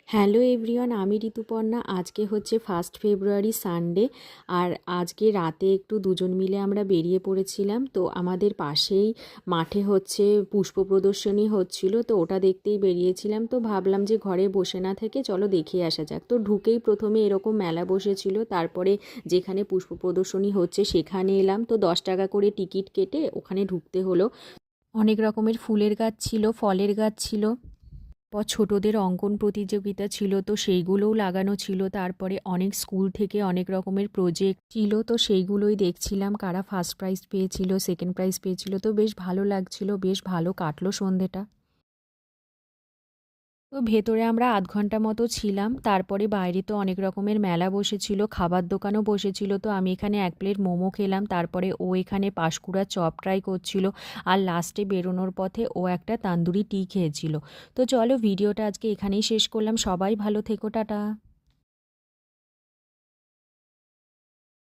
Hello everyone, আমি ঋতুপর্ণা। আজকে হচ্ছে 1 ফেব্রুয়ারি সানডে। আর আজকে রাতে একটু দুজন মিলে আমরা বেরিয়ে পড়েছিলাম। তো আমাদের পাশেই মাঠে হচ্ছে পুষ্প প্রদর্শনী হচ্ছিল, তো ওটা দেখতেই বেরিয়েছিলাম। তো ভাবলাম যে ঘরে বসে না থেকে চলো দেখে আসা যাক। তো ঢুকেই প্রথমে এরকম মেলা বসেছিল, তারপরে যেখানে পুষ্প প্রদর্শনী হচ্ছে সেখানে এলাম। তো 10 টাকা করে টিকিট কেটে ওখানে ঢুকতে হলো। অনেক রকমের ফুলের গাছ ছিল, ফলের গাছ ছিল, ছোটদের অঙ্কন প্রতিযোগিতা ছিল, তো সেইগুলোও লাগানো ছিল। তারপরে অনেক স্কুল থেকে অনেক রকমের প্রজেক্ট ছিল, তো সেইগুলোই দেখছিলাম কারা ফার্স্ট প্রাইজ পেয়েছিল, সেকেন্ড প্রাইজ পেয়েছিল। তো বেশ ভালো লাগছিল, বেশ ভালো কাটলো সন্ধেটা। তো ভেতরে আমরা আধ ঘন্টা মতো ছিলাম। তারপরে বাইরে তো অনেক রকমের মেলা বসেছিল, খাবার দোকানও বসেছিল। তো আমি এখানে 1 প্লেট মোমো খেলাম, তারপরে ও এখানে পাঁশকুড়া চপ ট্রাই করছিল, আর লাস্টে বেরোনোর পথে ও একটা তান্দুরি টি খেয়েছিল। তো চলো ভিডিওটা আজকে এখানেই শেষ করলাম। সবাই ভালো থেকো, টাটা।